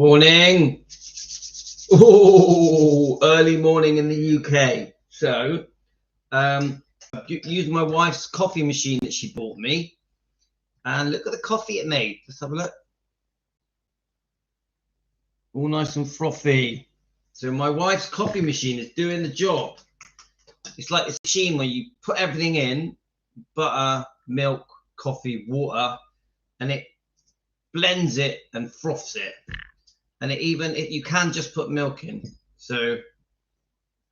Morning. Oh, early morning in the UK. So, used my wife's coffee machine that she bought me, and look at the coffee it made. Let's have a look. All nice and frothy. So my wife's coffee machine is doing the job. It's like this machine where you put everything in, butter, milk, coffee, water, and it blends it and froths it. And you can just put milk in. So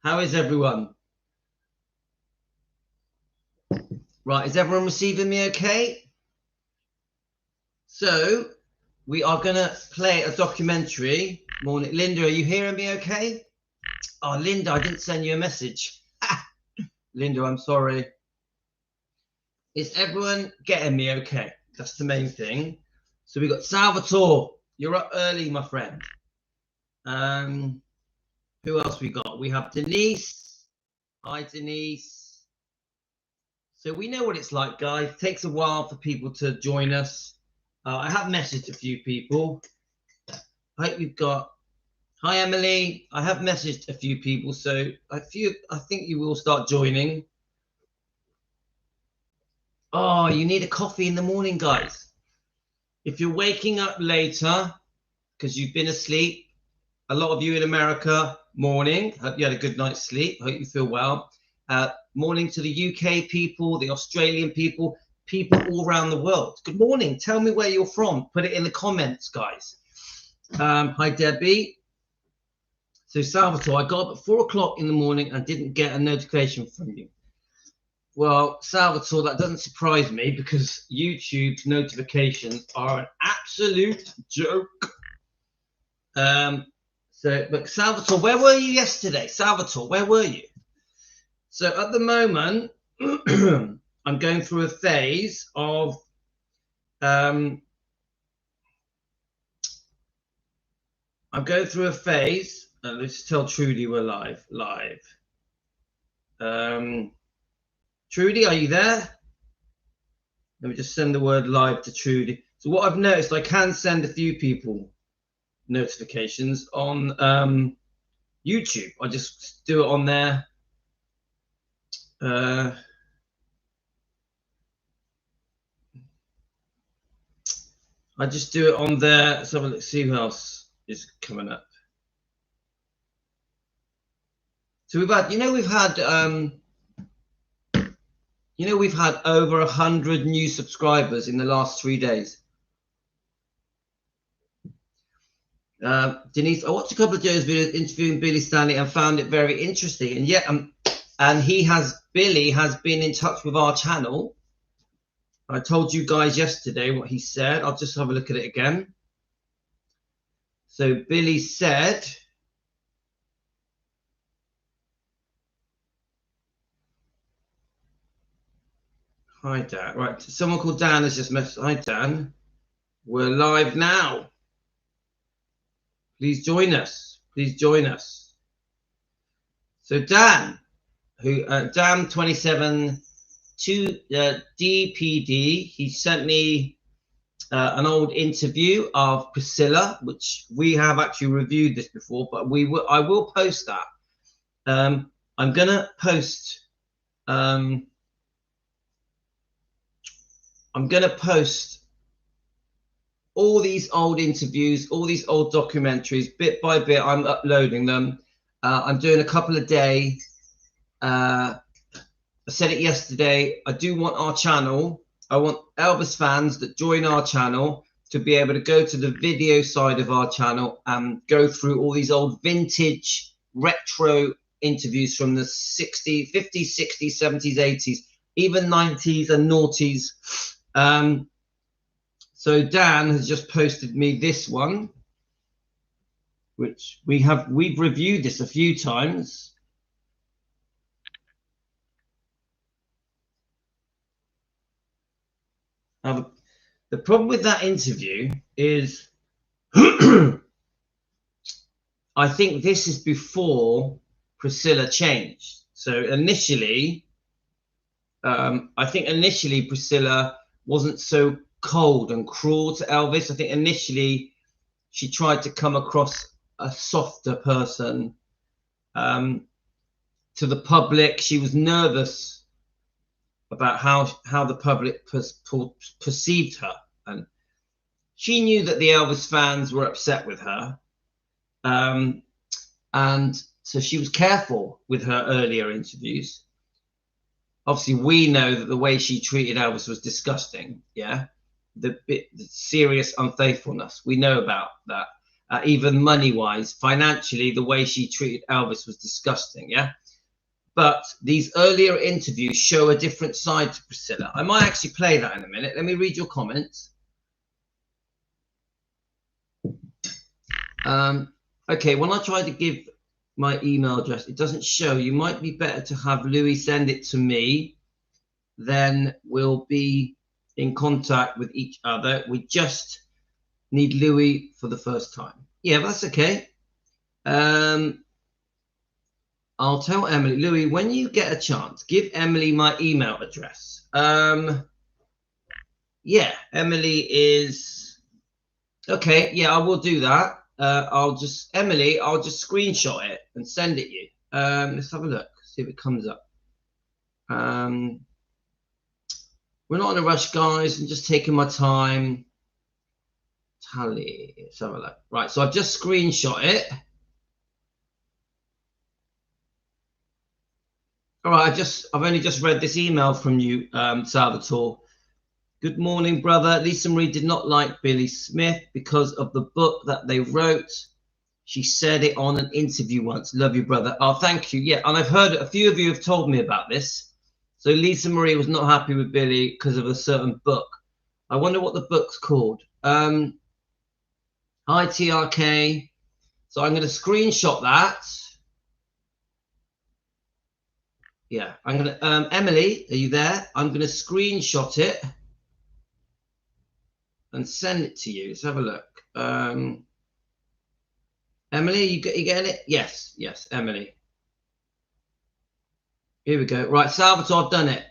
how is everyone? Right, is everyone receiving me okay? So we are gonna play a documentary. Morning, Linda, are you hearing me okay? Oh, Linda, I didn't send you a message. Linda, I'm sorry. Is everyone getting me okay? That's the main thing. So we got Salvatore. You're up early, my friend. Who else we got? We have Denise. Hi, Denise. So we know what it's like, guys. It takes a while for people to join us. I have messaged a few people. I hope you've got. Hi, Emily. I have messaged a few people, so I think you will start joining. Oh, you need a coffee in the morning, guys. If you're waking up later because you've been asleep, a lot of you in America, morning. Hope you had a good night's sleep. Hope you feel well. Morning to the UK people, the Australian people, people all around the world. Good morning. Tell me where you're from. Put it in the comments, guys. Hi, Debbie. So, Salvatore, I got up at 4 o'clock in the morning and didn't get a notification from you. Well, Salvatore, that doesn't surprise me because YouTube's notifications are an absolute joke. But Salvatore, where were you yesterday? Salvatore, where were you? So at the moment, I'm going through a phase of let's tell Trudy we're live. Trudy, are you there? Let me just send the word live to Trudy. So what I've noticed, I can send a few people notifications on YouTube. I just do it on there. I just do it on there. So let's see who else is coming up. So we've had over 100 new subscribers in the last 3 days. Denise, I watched a couple of Joe's videos interviewing Billy Stanley and found it very interesting. And yet, Billy has been in touch with our channel. I told you guys yesterday what he said. I'll just have a look at it again. So Billy said, hi, Dan. Right, someone called Dan has just messaged. Hi, Dan. We're live now. Please join us. Please join us. So Dan, Dan27 to DPD, he sent me an old interview of Priscilla, which we have actually reviewed this before, but I will post that. I'm gonna post. I'm gonna post all these old interviews, all these old documentaries, bit by bit. I'm uploading them. I'm doing a couple a day. I said it yesterday. I do want our channel. I want Elvis fans that join our channel to be able to go to the video side of our channel and go through all these old vintage retro interviews from the 50s, 60s, 70s, 80s, even 90s and noughties. So Dan has just posted me this one, which we've reviewed this a few times. Now, the problem with that interview is I think this is before Priscilla changed. So initially, I think initially Priscilla wasn't so cold and cruel to Elvis. I think initially she tried to come across a softer person. To the public, she was nervous about how the public perceived her, and she knew that the Elvis fans were upset with her, and so she was careful with her earlier interviews. Obviously, we know that the way she treated Elvis was disgusting. Yeah, the serious unfaithfulness, we know about that. Even money-wise, financially, the way she treated Elvis was disgusting. Yeah. But these earlier interviews show a different side to Priscilla. I might actually play that in a minute. Let me read your comments. Okay, when I try to give my email address, it doesn't show. You might be better to have Louis send it to me. Then we'll be in contact with each other. We just need Louis for the first time. Yeah, that's okay. I'll tell Emily. Louis, when you get a chance, give Emily my email address. Yeah, Emily is okay. Yeah, I will do that. Emily, I'll just screenshot it and send it you. Let's have a look, see if it comes up. We're not in a rush, guys. I'm just taking my time. Tally, let's have a look. Right, so I've just screenshot it. All right, I've only just read this email from you, Salvatore. Good morning, brother. Lisa Marie did not like Billy Smith because of the book that they wrote. She said it on an interview once. Love you, brother. Oh, thank you. Yeah, and I've heard a few of you have told me about this. So Lisa Marie was not happy with Billy because of a certain book. I wonder what the book's called. ITRK. So I'm going to screenshot that. Yeah, I'm going to, Emily, are you there? I'm going to screenshot it and send it to you. Let's have a look. Emily, you getting it? Yes, Emily. Here we go. Right, Salvatore, I've done it.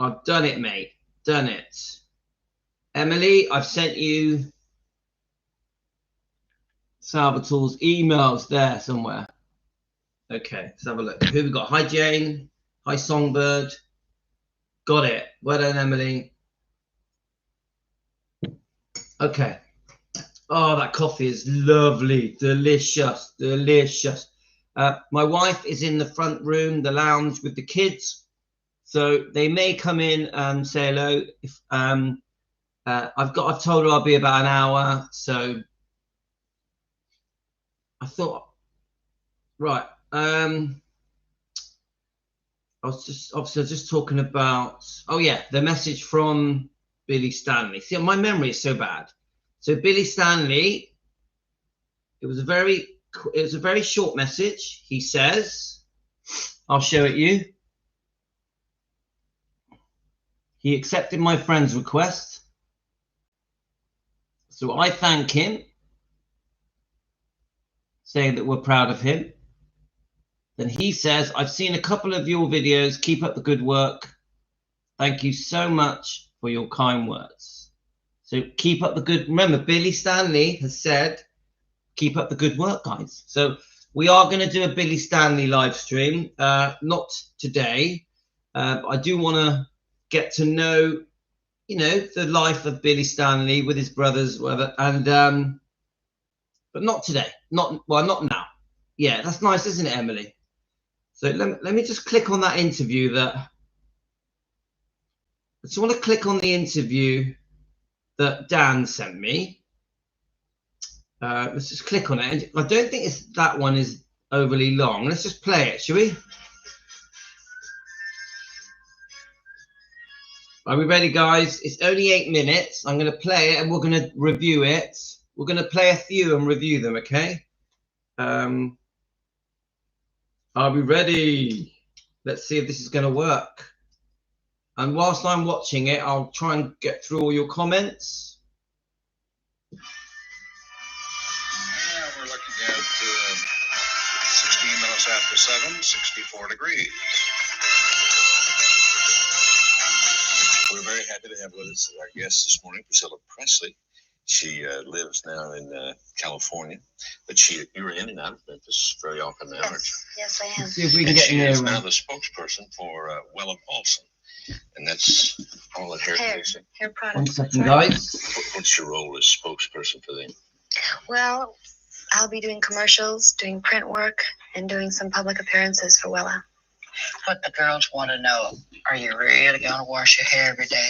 I've done it, mate. Done it. Emily, I've sent you Salvatore's emails there somewhere. Okay, let's have a look. Who we got? Hi, Jane. Hi, Songbird. Got it. Well done, Emily. Okay. Oh, that coffee is lovely. Delicious. Delicious. My wife is in the front room, the lounge with the kids. So they may come in and say hello. If I've told her I'll be about an hour. So I thought, right. I was just talking about, oh yeah, the message from Billy Stanley. See, my memory is so bad. So Billy Stanley, it was a very short message. He says, I'll show it you. He accepted my friend's request. So I thank him, saying that we're proud of him. Then he says, I've seen a couple of your videos. Keep up the good work. Thank you so much for your kind words. So keep up the good. Remember, Billy Stanley has said, keep up the good work, guys. So we are going to do a Billy Stanley live stream. Not today. But I do want to get to know, the life of Billy Stanley with his brothers, whatever. And but not today. Not now. Yeah, that's nice, isn't it, Emily? So let me just click on that interview I just want to click on the interview that Dan sent me. Let's just click on it. I don't think that one is overly long. Let's just play it, shall we? Are we ready, guys? It's only 8 minutes. I'm going to play it and we're going to review it. We're going to play a few and review them, okay? Are we ready? Let's see if this is going to work. And whilst I'm watching it, I'll try and get through all your comments. Yeah, we're looking at 16 minutes after 7, 64 degrees. We're very happy to have with us our guest this morning, Priscilla Presley. She lives now in California, but you're in and out of Memphis very often now, aren't you? Yes, I am. See if we can And get she near is him. now the spokesperson for Wella Paulson, and that's all at hair producing. Hair products. 1 second, guys. What's your role as spokesperson for them? Well, I'll be doing commercials, doing print work, and doing some public appearances for Wella. What the girls want to know, are you really going to wash your hair every day?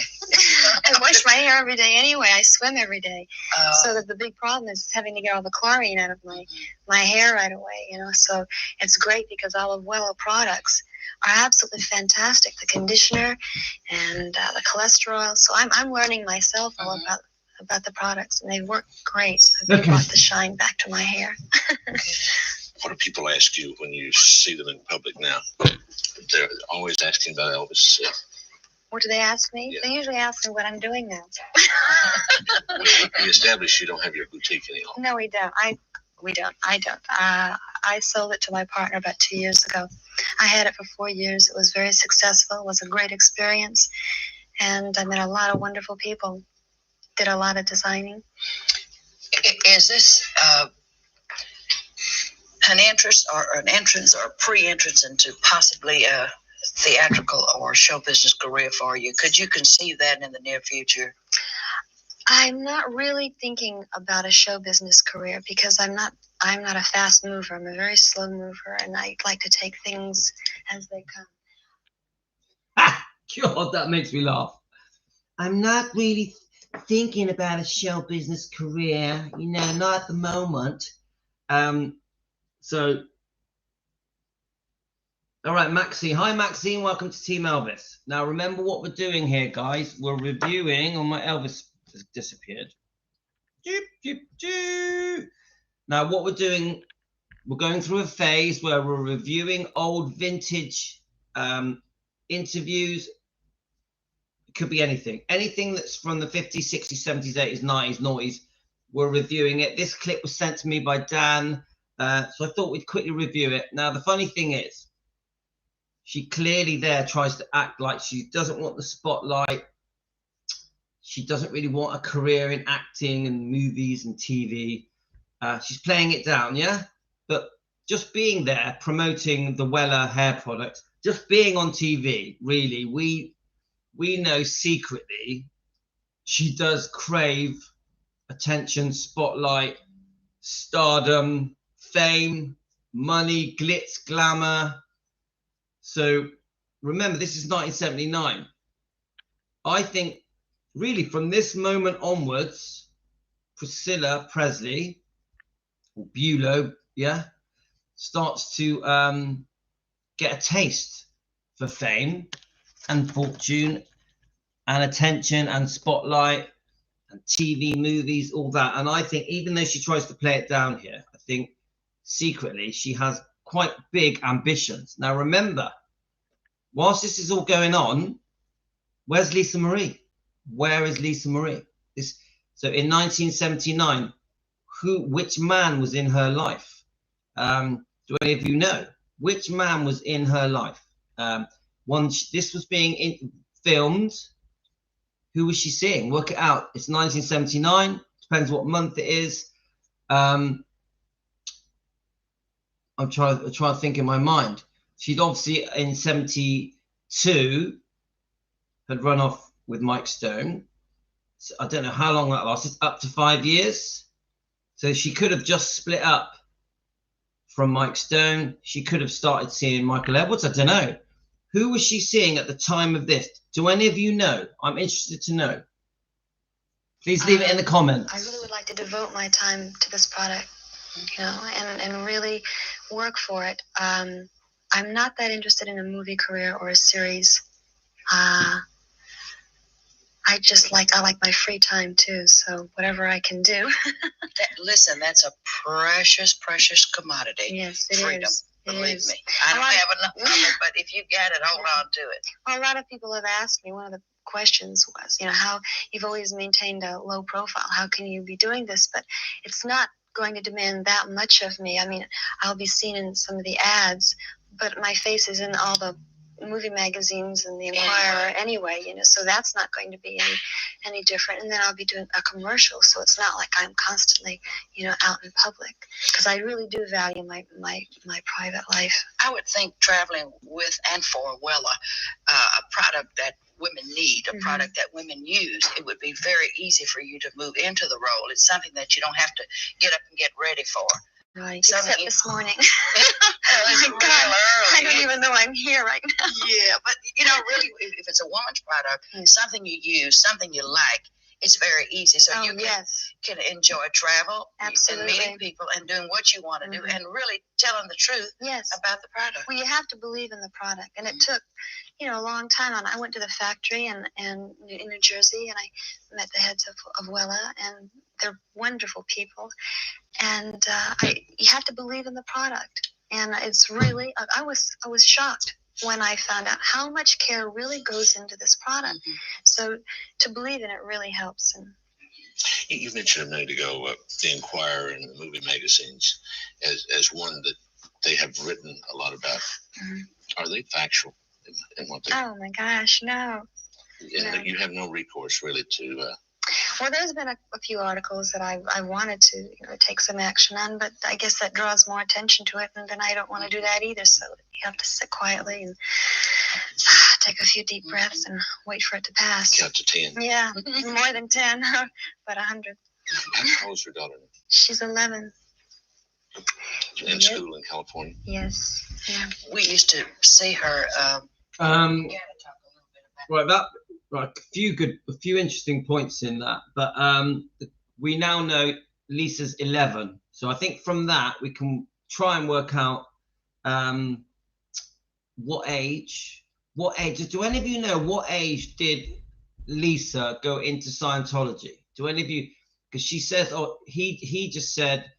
I wash my hair every day anyway. I swim every day. So that the big problem is having to get all the chlorine out of my hair right away, you know. So it's great because all of Wella products are absolutely fantastic. The conditioner and the cholesterol. So I'm learning myself all about the products, and they work great. They brought the shine back to my hair. What do people ask you when you see them in public now? They're always asking about Elvis. What do they ask me? Yeah. They usually ask me what I'm doing now. We established you don't have your boutique anymore. No, we don't. I don't. I sold it to my partner about 2 years ago. I had it for 4 years. It was very successful. It was a great experience. And I met a lot of wonderful people. Did a lot of designing. Is this an entrance or pre-entrance into possibly a theatrical or show business career for you? Could you conceive that in the near future? I'm not really thinking about a show business career because I'm not a fast mover. I'm a very slow mover, and I like to take things as they come. God, that makes me laugh. I'm not really thinking about a show business career, you know, not at the moment. So, all right, Maxine. Hi, Maxine. Welcome to Team Elvis. Now, remember what we're doing here, guys. We're reviewing. My Elvis has disappeared. Now, what we're doing, we're going through a phase where we're reviewing old vintage interviews. It could be anything. Anything that's from the 50s, 60s, 70s, 80s, 90s, noughties. We're reviewing it. This clip was sent to me by Dan. So I thought we'd quickly review it. Now, the funny thing is, she clearly there tries to act like she doesn't want the spotlight. She doesn't really want a career in acting and movies and TV. She's playing it down, yeah? But just being there, promoting the Wella hair products, just being on TV, really, we know secretly she does crave attention, spotlight, stardom, fame, money, glitz, glamour. So remember, this is 1979. I think really from this moment onwards, Priscilla Presley, or Bulow, yeah, starts to get a taste for fame and fortune and attention and spotlight and TV, movies, all that. And I think even though she tries to play it down here, I think secretly she has quite big ambitions. Now, remember, whilst this is all going on, where's Lisa Marie? Where is Lisa Marie? So in 1979, which man was in her life? Do any of you know? Which man was in her life? This was being filmed. Who was she seeing? Work it out. It's 1979. Depends what month it is. I'm trying to think in my mind. She'd obviously in 72 had run off with Mike Stone. So I don't know how long that lasted. Up to 5 years. So she could have just split up from Mike Stone. She could have started seeing Michael Edwards. I don't know. Who was she seeing at the time of this? Do any of you know? I'm interested to know. Please leave it in the comments. I really would like to devote my time to this product, you know, and really work for it. I'm not that interested in a movie career or a series. I like my free time too. So whatever I can do. Listen, that's a precious, precious commodity. Yes, it Freedom. is. Believe me. I don't have enough of it, but if you got it, hold on to it. Well, a lot of people have asked me, one of the questions was, you know, how you've always maintained a low profile. How can you be doing this? But it's not going to demand that much of me. I mean, I'll be seen in some of the ads, but my face is in all the movie magazines and the Inquirer anyway, you know, so that's not going to be any different. And then I'll be doing a commercial, so it's not like I'm constantly, out in public, because I really do value my private life. I would think traveling with and for Wella, a product that women need, a product that women use, it would be very easy for you to move into the role. It's something that you don't have to get up and get ready for. Right, except this morning. It's real early. I don't even know I'm here right now. Yeah, but really, if it's a woman's product, something you use, something you like, it's very easy. So you can enjoy travel and meeting people and doing what you want to do and really telling the truth about the product. Well, you have to believe in the product. And it took, a long time. I went to the factory and in New Jersey, and I met the heads of Wella, and they're wonderful people. And you have to believe in the product. And it's really, I was shocked when I found out how much care really goes into this product. So to believe in it really helps. And you mentioned a minute ago the Inquirer and the movie magazines as one that they have written a lot about. Are they factual in what they? Oh my gosh, no. Yeah, no. You have no recourse really to. Well, there's been a few articles that I wanted to take some action on, but I guess that draws more attention to it, and then I don't want to do that either. So you have to sit quietly and take a few deep breaths and wait for it to pass. Count to 10. Yeah, more than 10, but 100. How old's your daughter? She's 11. In school in California? Yes. Yeah. We used to see her. Right, a few interesting points in that, but we now know Lisa's 11, so I think from that we can try and work out what age. Do any of you know what age did Lisa go into Scientology? Do any of you? Because she says, he just said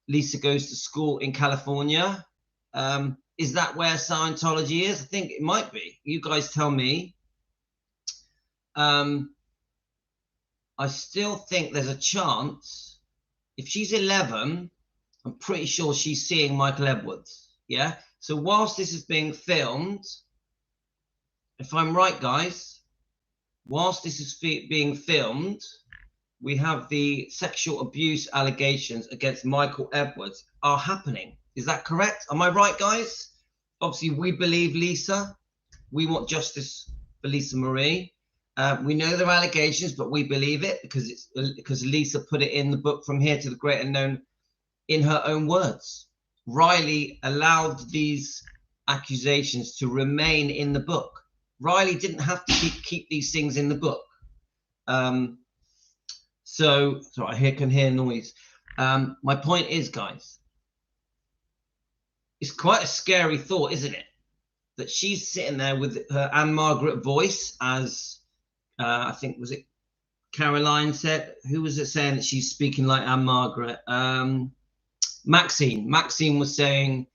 Lisa goes to school in California. Is that where Scientology is? I think it might be. You guys tell me. I still think there's a chance. If she's 11, I'm pretty sure she's seeing Michael Edwards. Yeah. So whilst this is being filmed, if I'm right, guys, whilst this is being filmed, we have the sexual abuse allegations against Michael Edwards are happening. Is that correct? Am I right, guys? Obviously, we believe Lisa. We want justice for Lisa Marie. We know there are allegations, but we believe it because Lisa put it in the book From Here to the Great Unknown in her own words. Riley allowed these accusations to remain in the book. Riley didn't have to keep these things in the book. So I can hear noise. My point is, guys, it's quite a scary thought, isn't it? That she's sitting there with her Anne Margaret voice as... I think, was it Caroline said? Who was it saying that she's speaking like Anne Margaret? Maxine. Maxine was saying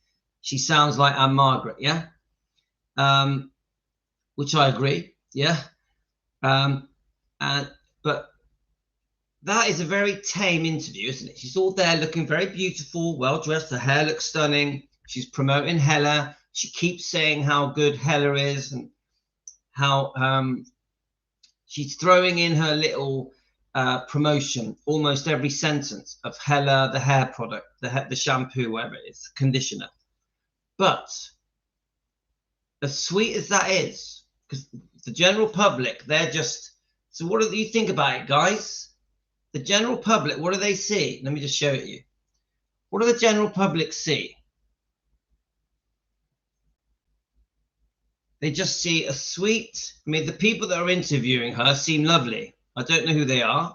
she sounds like Anne Margaret, yeah? Which I agree, yeah? But that is a very tame interview, isn't it? She's all there looking very beautiful, well-dressed. Her hair looks stunning. She's promoting Hella. She keeps saying how good Hella is and how... she's throwing in her little promotion almost every sentence of Hella, the hair product, the shampoo, whatever it is, conditioner. But as sweet as that is, because the general public, they're just... So what do you think about it, guys? The general public, what do they see? Let me just show it you. What do the general public see? They just see a sweet... I mean, the people that are interviewing her seem lovely. I don't know who they are.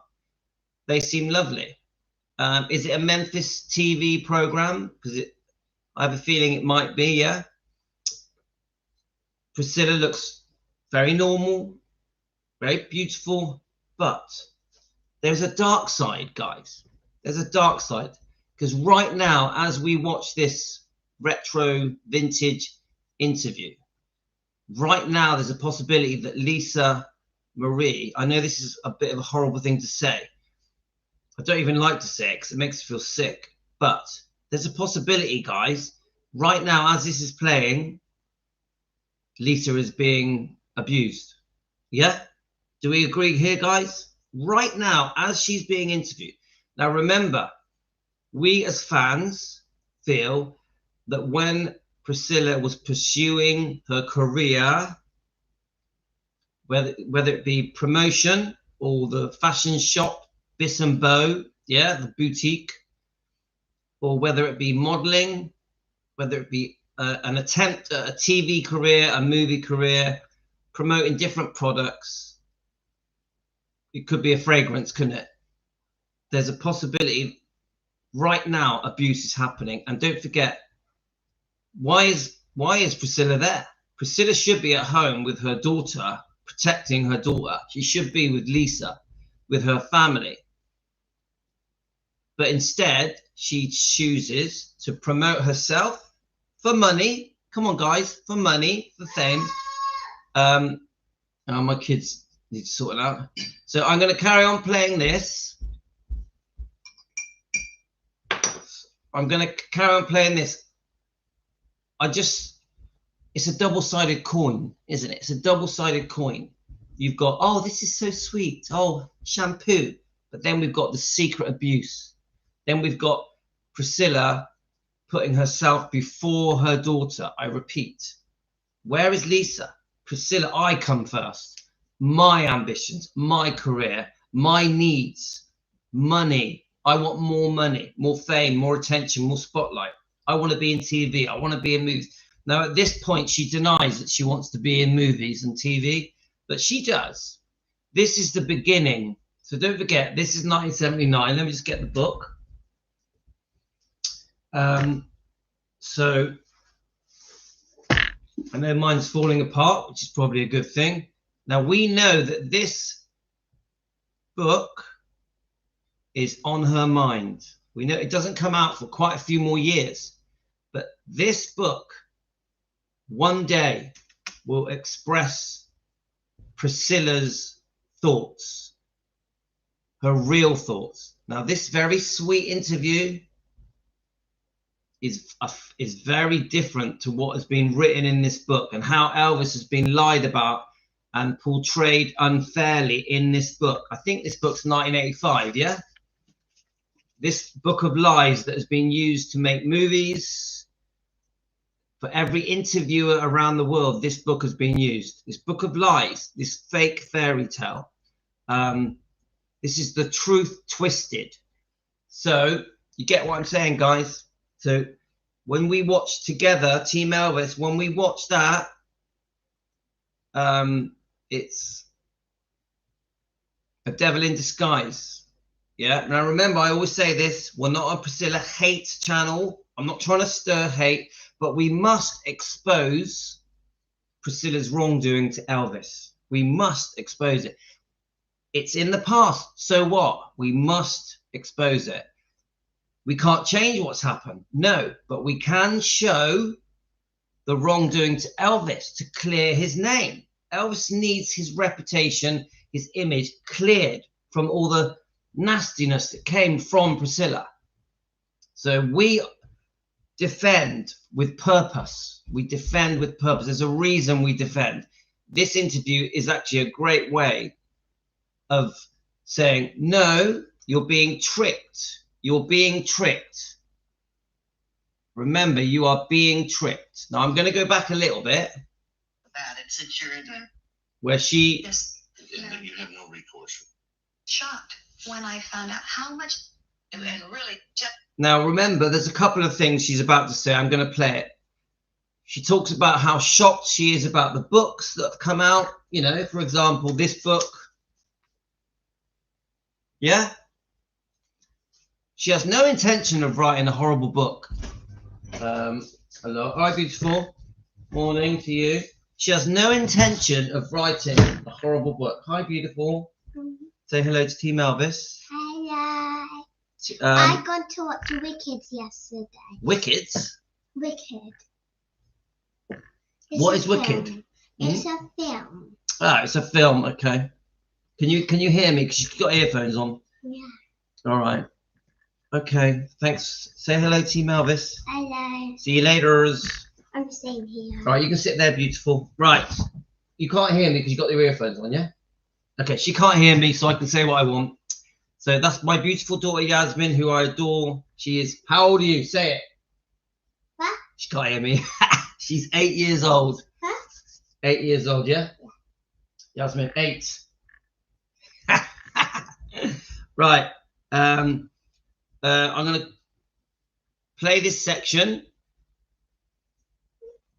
They seem lovely. Is it a Memphis TV program? Because I have a feeling it might be, yeah. Priscilla looks very normal, very beautiful, but there's a dark side, guys. There's a dark side. Because right now, as we watch this retro vintage interview, right now, there's a possibility that Lisa Marie, I know this is a bit of a horrible thing to say. I don't even like to say it because it makes me feel sick. But there's a possibility, guys, right now, as this is playing, Lisa is being abused. Yeah? Do we agree here, guys? Right now, as she's being interviewed. Now, remember, we as fans feel that when Priscilla was pursuing her career, whether it be promotion or the fashion shop, Biss and Bow, yeah, the boutique, or whether it be modeling, whether it be an attempt at a TV career, a movie career, promoting different products. It could be a fragrance, couldn't it? There's a possibility right now abuse is happening. And don't forget, why is Priscilla there? Priscilla should be at home with her daughter, protecting her daughter. She should be with Lisa, with her family. But instead, she chooses to promote herself for money. Come on, guys, for money, for fame. Oh, my kids need to sort it out. So I'm going to carry on playing this. I'm going to carry on playing this. It's a double-sided coin, isn't it? It's a double-sided coin. You've got, oh, this is so sweet. Oh, shampoo. But then we've got the secret abuse. Then we've got Priscilla putting herself before her daughter. I repeat, where is Lisa? Priscilla, I come first. My ambitions, my career, my needs, money. I want more money, more fame, more attention, more spotlight. I want to be in TV. I want to be in movies. Now, at this point, she denies that she wants to be in movies and TV, but she does. This is the beginning. So don't forget, this is 1979. Let me just get the book. So I know mine's falling apart, which is probably a good thing. Now, we know that this book is on her mind. We know it doesn't come out for quite a few more years, but this book one day will express Priscilla's thoughts, her real thoughts. Now, this very sweet interview is very different to what has been written in this book and how Elvis has been lied about and portrayed unfairly in this book. I think this book's 1985, yeah? This book of lies that has been used to make movies. For every interviewer around the world, this book has been used. This book of lies, this fake fairy tale. This is the truth twisted. So you get what I'm saying, guys? So when we watch together, Team Elvis, when we watch that, it's a devil in disguise. Yeah. Now remember, I always say this: we're not a Priscilla hate channel. I'm not trying to stir hate, but we must expose Priscilla's wrongdoing to Elvis. We must expose it. It's in the past. So what? We must expose it. We can't change what's happened. No, but we can show the wrongdoing to Elvis to clear his name. Elvis needs his reputation, his image cleared from all the nastiness that came from Priscilla. So we defend with purpose. We defend with purpose. There's a reason we defend. This interview is actually a great way of saying, no, you're being tricked. You're being tricked. Remember, you are being tricked. Now, I'm going to go back a little bit. About it, since you're in there. Where she... Yes. And you have no recourse. Shocked when I found out how much... And really just... Now, remember, there's a couple of things she's about to say. I'm going to play it. She talks about how shocked she is about the books that have come out. You know, for example, this book. Yeah? She has no intention of writing a horrible book. Hello. Hi, beautiful. Morning to you. She has no intention of writing a horrible book. Hi, beautiful. Say hello to Team Elvis. Hello. I got to watch Wicked yesterday. Wicked? Wicked. What is Wicked? It's a film. Ah, it's a film. Okay. Can you hear me? Because you've got earphones on. Yeah. All right. Okay. Thanks. Say hello, Team Elvis. Hello. See you later. I'm staying here. Right, you can sit there, beautiful. Right. You can't hear me because you've got your earphones on, yeah? Okay, she can't hear me, so I can say what I want. So that's my beautiful daughter Yasmin, who I adore. She is, how old are you? Say it. What? She can't hear me. She's 8 years old. Huh? 8 years old, yeah? Yasmin, 8. Right. I'm going to play this section.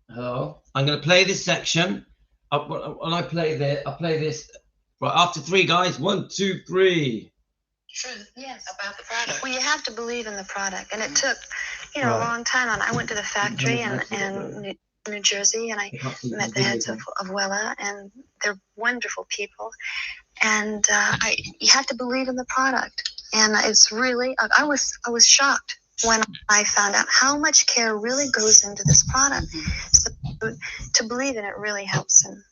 Hello. I'm going to play this section. When I play this, I'll play this. Right, after 3, guys. 1, 2, 3. Truth, yes, about the product. Well, you have to believe in the product, and it took, a long time. I went to the factory in New Jersey, and I met the heads of Wella, and they're wonderful people. And you have to believe in the product, and it's really. I was shocked when I found out how much care really goes into this product. So to believe in it really helps. And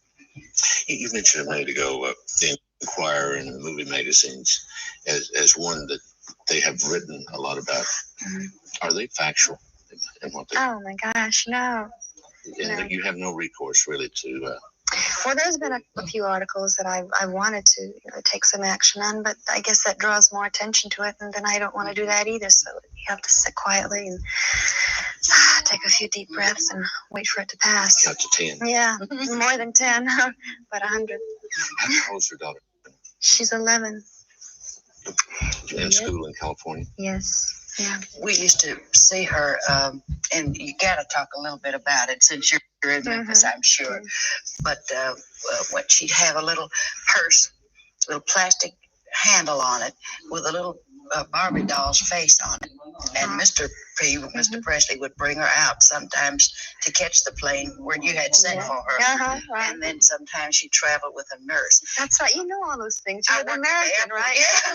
you mentioned a minute ago the Inquirer and the movie magazines as one that they have written a lot about. Are they factual in what they? Oh my gosh, no. And No. you have no recourse really to. Well, there's been a few articles that I wanted to take some action on, but I guess that draws more attention to it, and then I don't want to do that either. So you have to sit quietly and take a few deep breaths and wait for it to pass. Count to 10. Yeah, more than 10, but 100. How old's your daughter? She's 11. In school in California. Yes. Yeah. We used to see her, and you got to talk a little bit about it since you're in Memphis, I'm sure. But when she'd have a little purse, little plastic handle on it with a little Barbie doll's face on it. And Mr. Presley would bring her out sometimes to catch the plane where you had sent for her. Right. And then sometimes she traveled with a nurse. That's right. You know all those things. You're I an worked at the American, airport, right? yeah.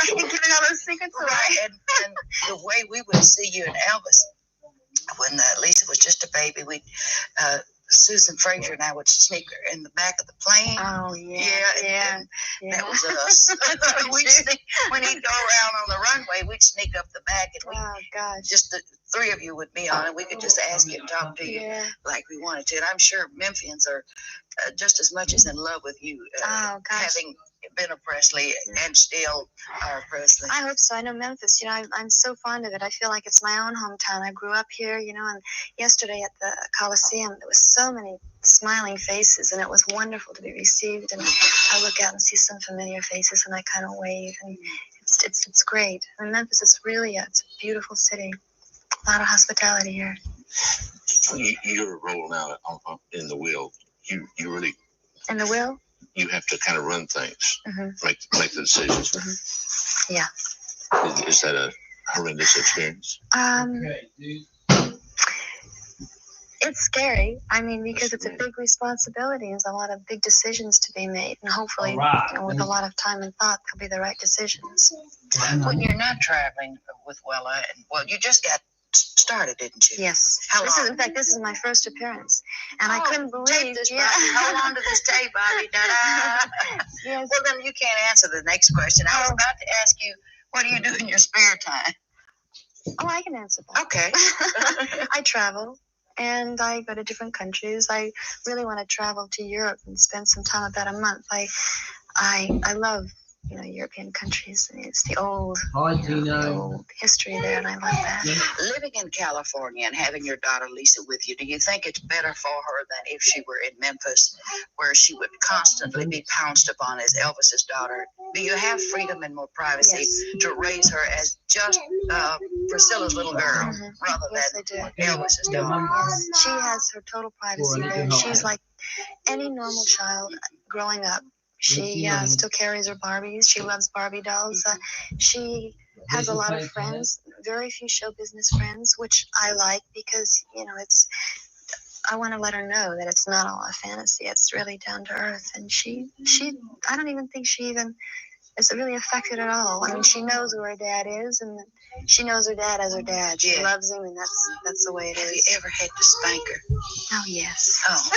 You're giving all those secrets away. Right. And the way we would see you and Elvis, when Lisa was just a baby, we'd Susan Frazier and I would sneak her in the back of the plane. Oh, yeah. That was us. When he'd go around on the runway, we'd sneak up the back, and Oh, gosh. just the 3 of you would be on it. We could just ask you and talk to you like we wanted to. And I'm sure Memphians are just as much as in love with you, having been a Presley and still are Presley. I hope so. I know Memphis, I'm so fond of it. I feel like it's my own hometown. I grew up here, and yesterday at the Coliseum, there was so many smiling faces, and it was wonderful to be received. And I look out and see some familiar faces, and I kind of wave, and it's great. And Memphis is really, it's a beautiful city. A lot of hospitality here. Your role now in the wheel, you really. In the will? You have to kind of run things, make the decisions. Yeah. Is that a horrendous experience? It's scary. I mean, because it's a big responsibility. There's a lot of big decisions to be made, and hopefully, with a lot of time and thought, they'll be the right decisions. When you're not traveling with Wella, you just got started, didn't you? Yes. How long? In fact, this is my first appearance, and I couldn't believe. This, hold on to this tape, Bobby. Yes. Well, then you can't answer the next question. I was about to ask you, what do you do in your spare time? Oh, I can answer that. Okay. I travel, and I go to different countries. I really want to travel to Europe and spend some time, about a month. I love European countries. It's the old, the old history there, and I love that. Living in California and having your daughter Lisa with you, do you think it's better for her than if she were in Memphis, where she would constantly be pounced upon as Elvis's daughter? Do you have freedom and more privacy to raise her as just Priscilla's little girl, rather than Elvis's daughter? Yes, she has her total privacy there. She's like any normal child growing up. She still carries her Barbies. She loves Barbie dolls. She has a lot of friends, very few show business friends, which I like because, I want to let her know that it's not all a fantasy. It's really down to earth. And I don't even think she even is really affected at all. I mean, she knows who her dad is, and she knows her dad as her dad. She loves him, and that's the way it is. Have you ever had to spank her? Oh, yes. Oh.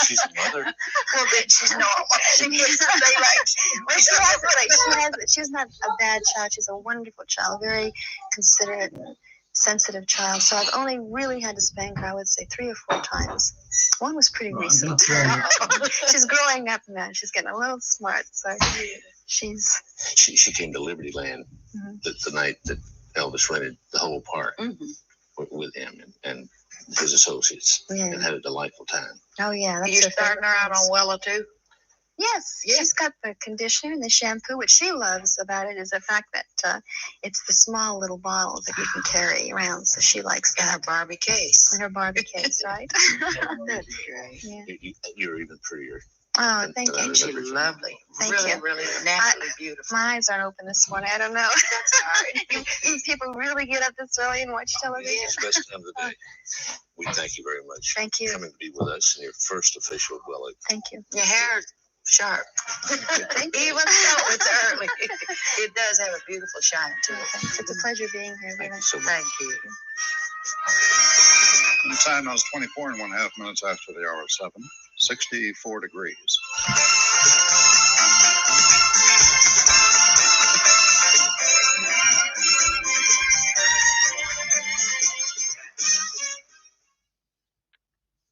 She's a mother. Well, then she's normal. She gets She's not a bad child. She's a wonderful child, very considerate and sensitive child, so I've only really had to spank her, I would say, 3 or 4 times. One was pretty recent. She's growing up now. She's getting a little smart, so she came to Liberty Land the night that Elvis rented the whole park with him and his associates, and had a delightful time. Oh yeah, that's you're starting her out on Wella too. Yes, she's got the conditioner and the shampoo. What she loves about it is the fact that it's the small little bottles that you can carry around. So she likes that. In her Barbie case. In her Barbie case, right? That's great. Yeah. You're even prettier. Oh, thank you. And she's lovely. Thank really, you. really naturally beautiful. My eyes aren't open this morning. I don't know. That's all right. People really get up this early and watch television. It's the best time of the day. We thank you very much Thank you. for coming to be with us in your first official Wella. Thank you. Your hair's sharp. Thank you. Even so, it's early. It does have a beautiful shine to it. Thanks. It's a pleasure being here. Thank you so much. Thank you. The time now is 24.5 minutes after the hour of 7, 64 degrees.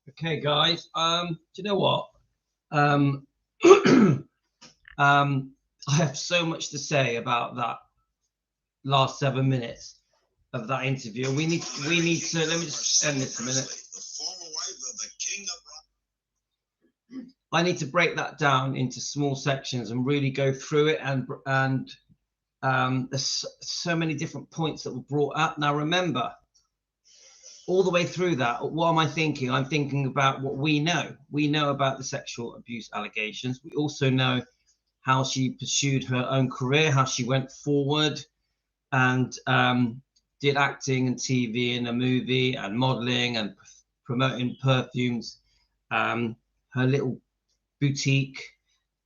Okay, guys. Do you know what? I have so much to say about that last 7 minutes of that interview. We need to. Let me just end this a minute. I need to break that down into small sections and really go through it. And there's so many different points that were brought up. Now, remember, all the way through that, what am I thinking? I'm thinking about what we know. We know about the sexual abuse allegations. We also know how she pursued her own career, how she went forward and did acting and TV and a movie and modeling and promoting perfumes, her little boutique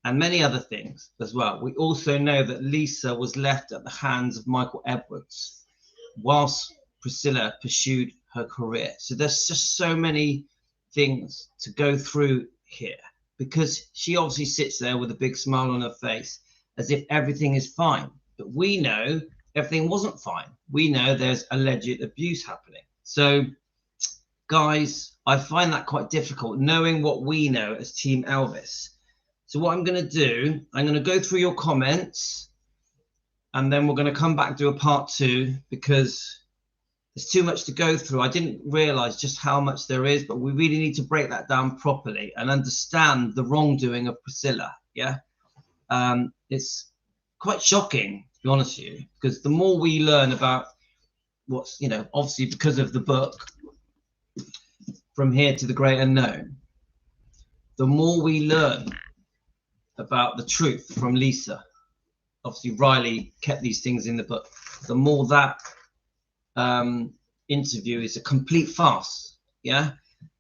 and many other things as well. We also know that Lisa was left at the hands of Michael Edwards whilst Priscilla pursued her career. So there's just so many things to go through here, because she obviously sits there with a big smile on her face as if everything is fine. But we know everything wasn't fine. We know there's alleged abuse happening. So, guys, I find that quite difficult, knowing what we know as Team Elvis. So what I'm going to do, I'm going to go through your comments, and then we're going to come back and do a part 2, because there's too much to go through. I didn't realize just how much there is, but we really need to break that down properly and understand the wrongdoing of Priscilla. Yeah. It's quite shocking, to be honest with you, because the more we learn about what's, obviously because of the book, From Here to the Great Unknown, the more we learn about the truth from Lisa. Obviously, Riley kept these things in the book. The more that interview is a complete farce. Yeah.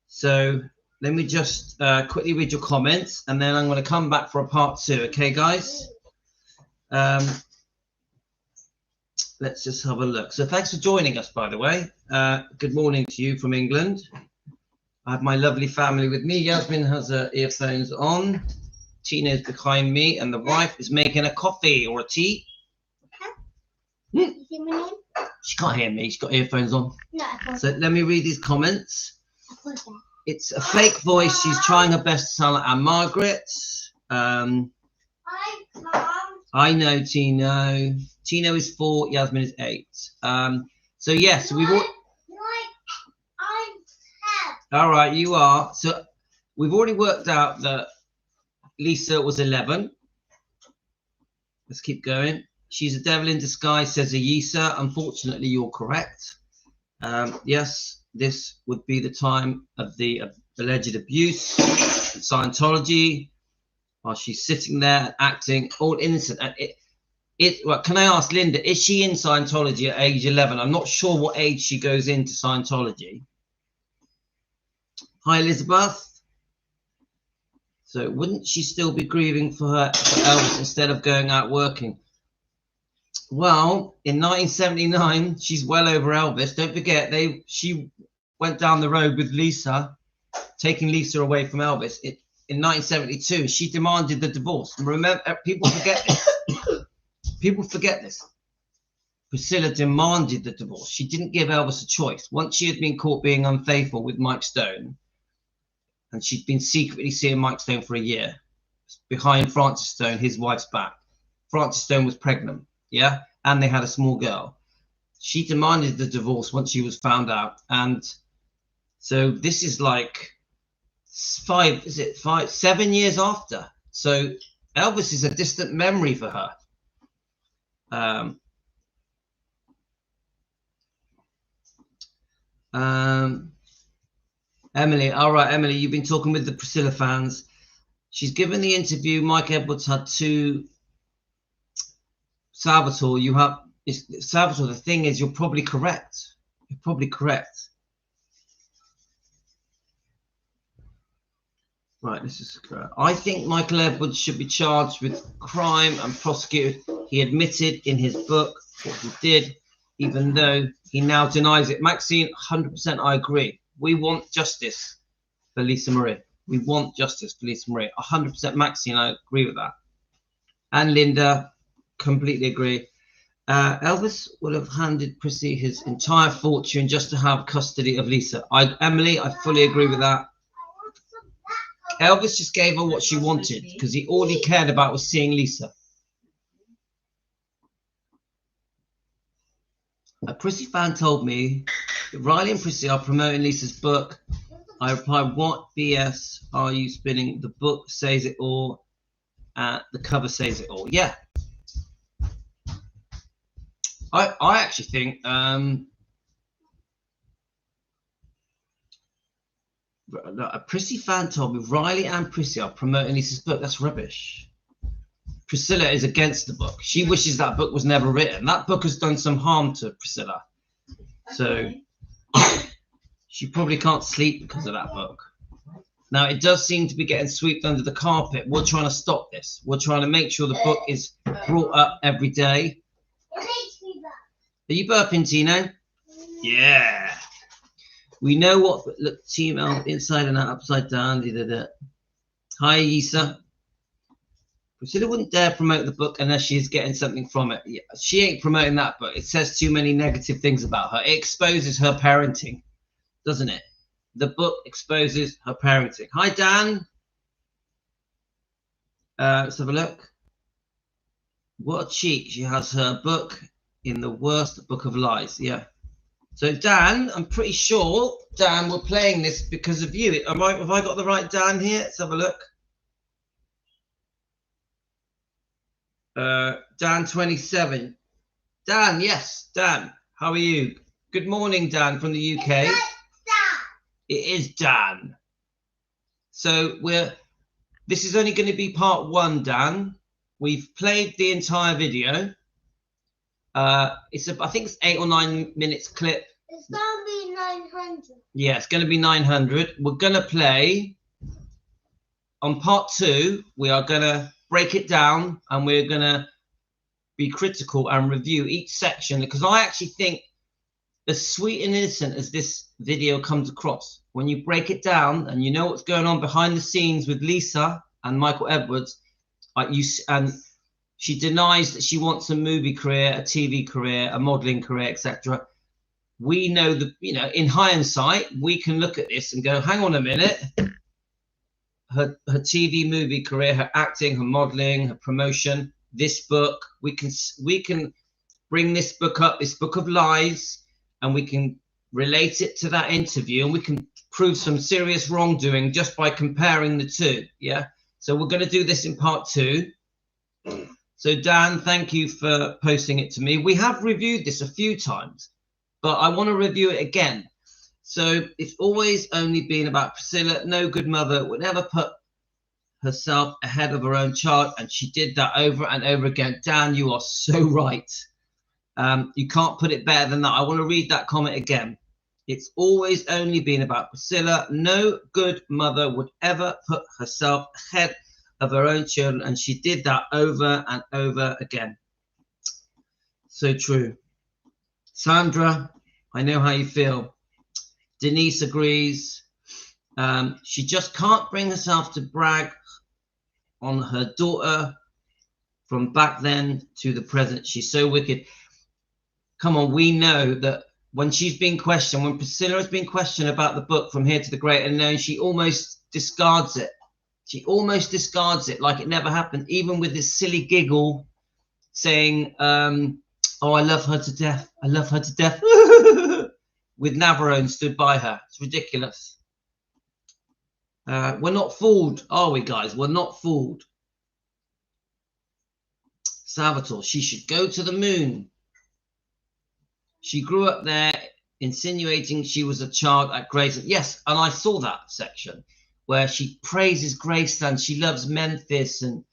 So let me just quickly read your comments, and then I'm going to come back for a part 2. Okay, guys. Let's just have a look. So thanks for joining us, by the way. Good morning to you from England. I have my lovely family with me. Yasmin has her earphones on. Tina is behind me, and the wife is making a coffee or a tea. You hear my name? She can't hear me. She's got earphones on. No, I can't. So let me read these comments. I can't. It's a fake voice. She's trying her best to sound like Anne Margaret. Hi, Mom. I know Tino. Tino is 4. Yasmin is 8. So yes, we've all. I'm 10. All right, you are. So we've already worked out that Lisa was 11. Let's keep going. She's a devil in disguise, says Ayisa. Unfortunately, you're correct. Yes, this would be the time of the alleged abuse in Scientology, while she's sitting there acting all innocent. And well, can I ask Linda, is she in Scientology at age 11? I'm not sure what age she goes into Scientology. Hi, Elizabeth. So wouldn't she still be grieving for Elvis instead of going out working? Well, in 1979, she's well over Elvis. Don't forget, she went down the road with Lisa, taking Lisa away from Elvis. In 1972, she demanded the divorce. And remember, people forget this. People forget this. Priscilla demanded the divorce. She didn't give Elvis a choice. Once she had been caught being unfaithful with Mike Stone, and she'd been secretly seeing Mike Stone for a year, behind Frances Stone, his wife's back. Frances Stone was pregnant, yeah, and they had a small girl. She demanded the divorce once she was found out, and so this is like 7 years after. So Elvis is a distant memory for her. Emily, all right, Emily, you've been talking with the Priscilla fans. She's given the interview. Mike Edwards had 2. Salvatore, you have Salvatore. The thing is, you're probably correct. You're probably correct. Right, this is correct. I think Michael Edwards should be charged with crime and prosecuted. He admitted in his book what he did, even though he now denies it. Maxine, 100%, I agree. We want justice for Lisa Marie. We want justice for Lisa Marie. 100%, Maxine, I agree with that. And Linda, completely agree. Elvis would have handed Prissy his entire fortune just to have custody of Lisa. Emily, I fully agree with that. Elvis just gave her what she wanted because all he cared about was seeing Lisa. A Prissy fan told me that Riley and Prissy are promoting Lisa's book. I replied, what BS are you spinning? The book says it all. The cover says it all. Yeah. I actually think a Prissy fan told me Riley and Prissy are promoting Lisa's book. That's rubbish. Priscilla is against the book. She wishes that book was never written. That book has done some harm to Priscilla. So she probably can't sleep because of that book. Now, it does seem to be getting swept under the carpet. We're trying to stop this. We're trying to make sure the book is brought up every day. Are you burping, Tino? Yeah. We know what. Look, team out inside and out, upside down. Hi, Isa. Priscilla wouldn't dare promote the book unless she's getting something from it. Yeah, she ain't promoting that book. It says too many negative things about her. It exposes her parenting, doesn't it? The book exposes her parenting. Hi, Dan. Let's have a look. What a cheek. She has her book in the worst book of lies. Yeah. So, Dan, I'm pretty sure, Dan, we're playing this because of you. Have I got the right Dan here? Let's have a look. Dan 27. Dan, yes, Dan. How are you? Good morning, Dan from the UK. It is Dan. So this is only going to be part 1, Dan. We've played the entire video. I think it's 8 or 9 minutes clip. It's gonna be 900. Yeah, it's going to be 900. We're going to play on part 2. We are going to break it down and we're going to be critical and review each section, because I actually think, as sweet and innocent as this video comes across, when you break it down and you know what's going on behind the scenes with Lisa and Michael Edwards, and she denies that she wants a movie career, a TV career, a modeling career, etc. We know that, in hindsight, we can look at this and go, hang on a minute. Her TV movie career, her acting, her modeling, her promotion, this book, we can bring this book up, this book of lies, and we can relate it to that interview, and we can prove some serious wrongdoing just by comparing the two. Yeah. So we're going to do this in part 2. So Dan, thank you for posting it to me. We have reviewed this a few times, but I want to review it again. So it's always only been about Priscilla. No good mother would ever put herself ahead of her own child, and she did that over and over again. Dan, you are so right. You can't put it better than that. I want to read that comment again. It's always only been about Priscilla. No good mother would ever put herself ahead of her own children, and she did that over and over again. So true. Sandra, I know how you feel. Denise agrees. She just can't bring herself to brag on her daughter from back then to the present. She's so wicked. come on, we know that when she's been questioned, when Priscilla has been questioned about the book From Here to the Great Unknown, she almost discards it. She almost discards it like it never happened, even with this silly giggle saying, oh, I love her to death. I love her to death. With Navarone stood by her. It's ridiculous. We're not fooled, are we, guys? We're not fooled. Salvatore, she should go to the moon. She grew up there, insinuating she was a child at Graceland. Yes, and I saw that section where she praises Graceland. She loves Memphis. And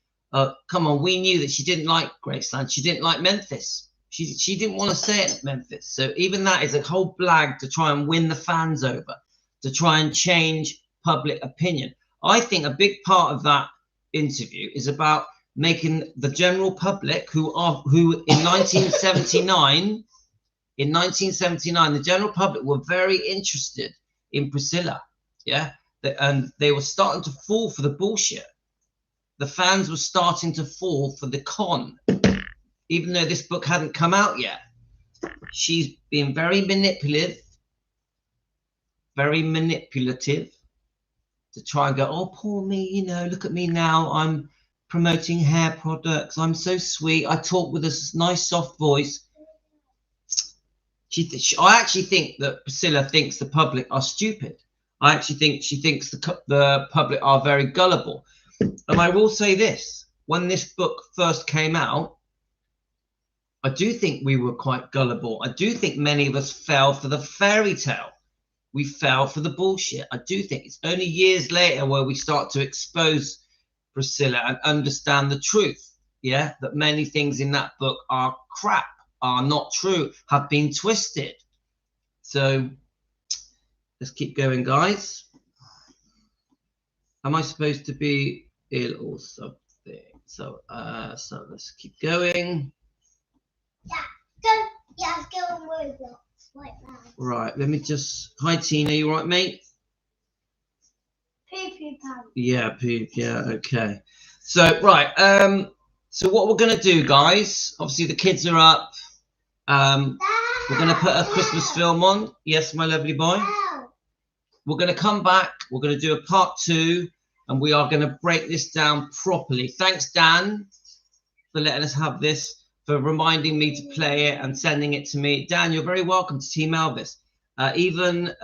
come on, we knew that she didn't like Graceland. She didn't like Memphis. She didn't want to say it, Memphis. So even that is a whole blag to try and win the fans over, to try and change public opinion. I think a big part of that interview is about making the general public, who in 1979, the general public were very interested in Priscilla, yeah, and they were starting to fall for the bullshit. The fans were starting to fall for the con. Even though this book hadn't come out yet, she's been very manipulative to try and go, oh, poor me, you know, look at me now. I'm promoting hair products. I'm so sweet. I talk with a nice, soft voice. I actually think that Priscilla thinks the public are stupid. I actually think she thinks the public are very gullible. And I will say this, when this book first came out, I do think we were quite gullible. I do think many of us fell for the fairy tale. We fell for the bullshit. I do think it's only years later where we start to expose Priscilla and understand the truth. Yeah, that many things in that book are crap, are not true, have been twisted. So let's keep going, guys. Am I supposed to be ill or something? So let's keep going. Yeah, go on Roblox right now. Right, let me just. Hi, Tina. You all right, mate? Poo pants. Yeah, poop. Yeah, okay. So right. So what we're gonna do, guys? Obviously, the kids are up. We're gonna put a Christmas film on. Yes, my lovely boy. We're gonna come back. We're gonna do a part 2, and we are gonna break this down properly. Thanks, Dan, for letting us have this, for reminding me to play it and sending it to me. Dan, you're very welcome to Team Elvis. Even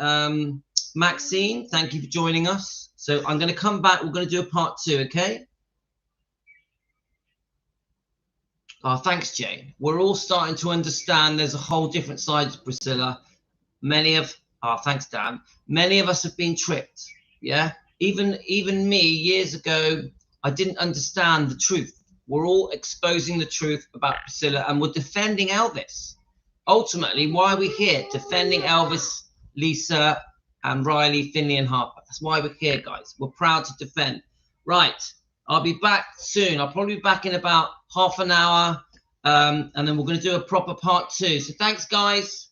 Maxine, thank you for joining us. So I'm going to come back. We're going to do a part 2, okay? Oh, thanks, Jane. We're all starting to understand there's a whole different side to Priscilla. Thanks, Dan. Many of us have been tricked, yeah? Even me, years ago, I didn't understand the truth. We're all exposing the truth about Priscilla, and we're defending Elvis. Ultimately, why are we here? Defending Elvis, Lisa, and Riley, Finley, and Harper. That's why we're here, guys. We're proud to defend. Right. I'll be back soon. I'll probably be back in about half an hour, and then we're going to do a proper part 2. So thanks, guys.